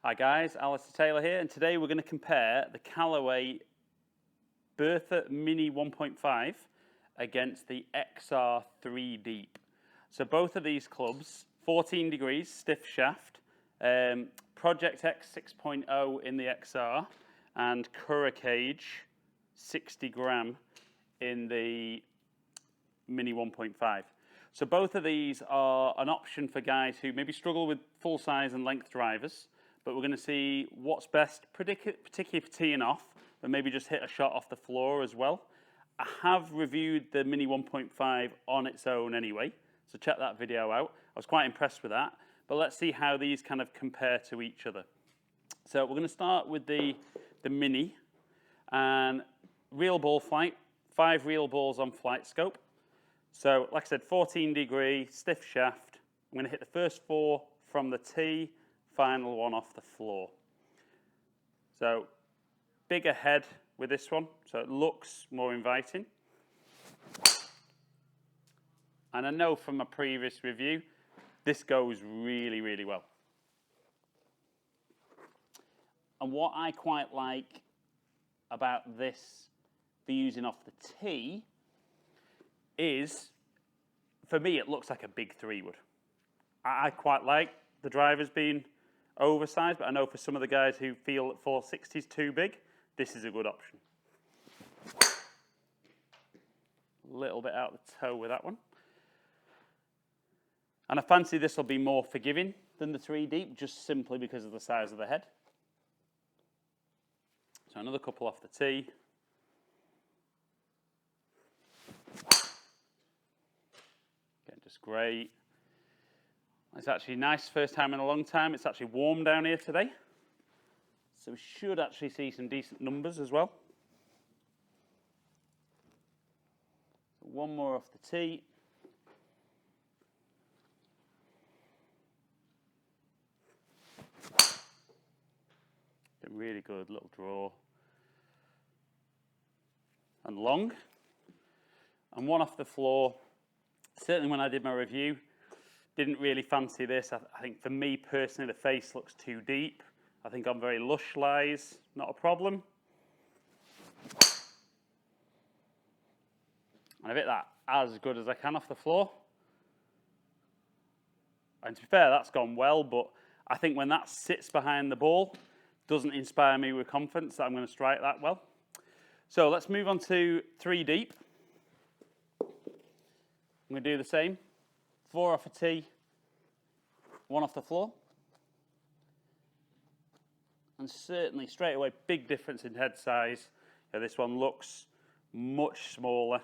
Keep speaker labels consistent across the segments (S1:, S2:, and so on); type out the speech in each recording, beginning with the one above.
S1: Hi guys, Alistair Taylor here, and today we're going to compare the Callaway Bertha Mini 1.5 against the XR 3 Deep. So both of these clubs, 14 degrees stiff shaft, Project X 6.0 in the XR, and Cura Cage 60 gram in the Mini 1.5. So both of these are an option for guys who maybe struggle with full size and length drivers, but we're going to see what's best, particularly for teeing off, but maybe just hit a shot off the floor as well. I have reviewed the Mini 1.5 on its own anyway, so check that video out. I was quite impressed with that, but let's see how these kind of compare to each other. So we're going to start with the Mini, and real ball flight, 5 real balls on flight scope. So like I said, 14 degree, stiff shaft. I'm going to hit the first 4 from the tee, final one off the floor. So bigger head with this one, so it looks more inviting. And I know from my previous review, this goes really, really well. And what I quite like about this for using off the tee is, for me, it looks like a big 3-wood. I quite like the drivers being oversized, but I know for some of the guys who feel that 460 is too big, this is a good option. A little bit out the toe with that one. And I fancy this will be more forgiving than the 3 Deep, just simply because of the size of the head. So another couple off the tee. Again, just great. It's actually nice, first time in a long time. It's actually warm down here today. So we should actually see some decent numbers as well. One more off the tee. A really good little draw. And long. And one off the floor. Certainly when I did my review, didn't really fancy this. I think for me personally, the face looks too deep. I think on very lush lies, not a problem. And I've hit that as good as I can off the floor. And to be fair, that's gone well, but I think when that sits behind the ball, doesn't inspire me with confidence that I'm going to strike that well. So let's move on to 3 Deep. I'm going to do the same. 4 off a tee, 1 off the floor. And certainly straight away, big difference in head size. This one looks much smaller.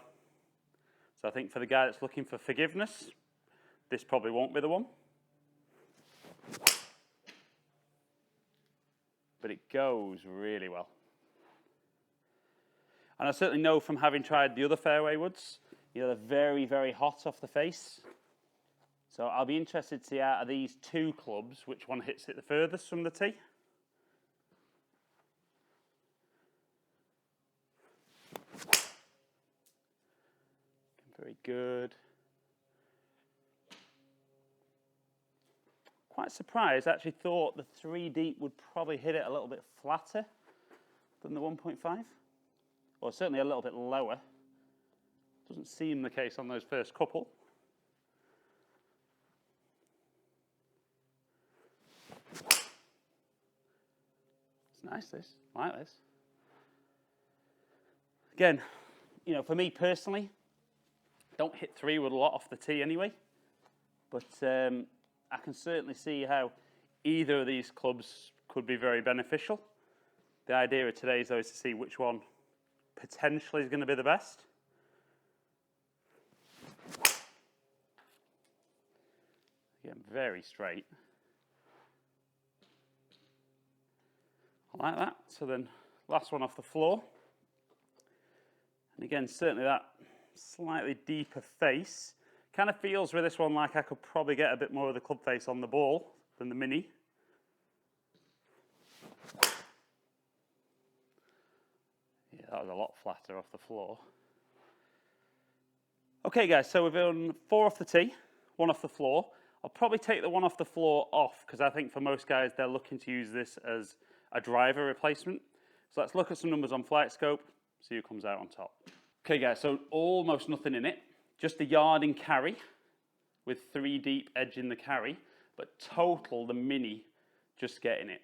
S1: So I think for the guy that's looking for forgiveness, this probably won't be the one. But it goes really well. And I certainly know from having tried the other fairway woods, they're very, very hot off the face. So I'll be interested to see out of these 2 clubs, which one hits it the furthest from the tee. Very good. Quite surprised, I actually thought the 3 Deep would probably hit it a little bit flatter than the 1.5. Or certainly a little bit lower. Doesn't seem the case on those first couple. It's nice, this. I like this. Again, for me personally, don't hit 3-wood a lot off the tee anyway. But I can certainly see how either of these clubs could be very beneficial. The idea of today is, though, is to see which one potentially is going to be the best. Again, very straight. I like that. So then, last one off the floor. And again, certainly that slightly deeper face. Kind of feels with this one like I could probably get a bit more of the club face on the ball than the Mini. Yeah, that was a lot flatter off the floor. Okay guys, so we've done 4 off the tee, 1 off the floor. I'll probably take the one off the floor off because I think for most guys, they're looking to use this as a driver replacement. So let's look at some numbers on Flight Scope, see who comes out on top. Okay guys, so almost nothing in it. Just a yard in carry with 3 deep edge in the carry, but total, the Mini, just getting it.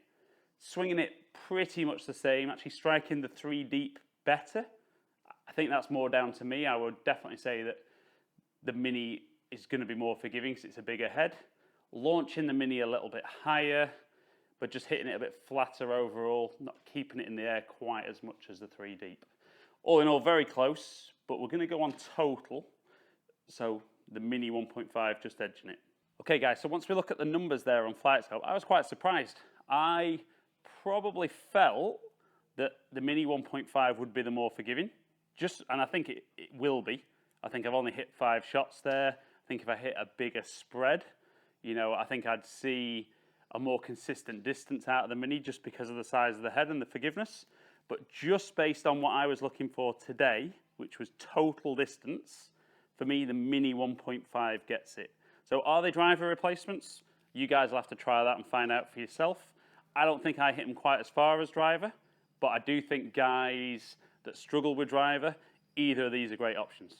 S1: Swinging it pretty much the same, actually striking the 3 deep better. I think that's more down to me. I would definitely say that the Mini is going to be more forgiving because it's a bigger head. Launching the Mini a little bit higher, but just hitting it a bit flatter overall, not keeping it in the air quite as much as the 3 deep. All in all, very close, but we're going to go on total. So the Mini 1.5 just edging it. Okay guys, so once we look at the numbers there on Flight Scope, I was quite surprised. I probably felt that the Mini 1.5 would be the more forgiving, and I think it will be. I think I've only hit 5 shots there. I think if I hit a bigger spread, you know, I think I'd see a more consistent distance out of the Mini just because of the size of the head and the forgiveness. But just based on what I was looking for today, which was total distance, for me, the Mini 1.5 gets it. So are they driver replacements? You guys will have to try that and find out for yourself. I don't think I hit them quite as far as driver, but I do think guys that struggle with driver, either of these are great options.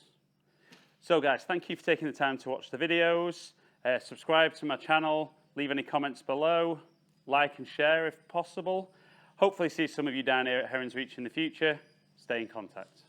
S1: So guys, thank you for taking the time to watch the videos. Subscribe to my channel, leave any comments below, like and share if possible. Hopefully see some of you down here at Heron's Reach in the future. Stay in contact.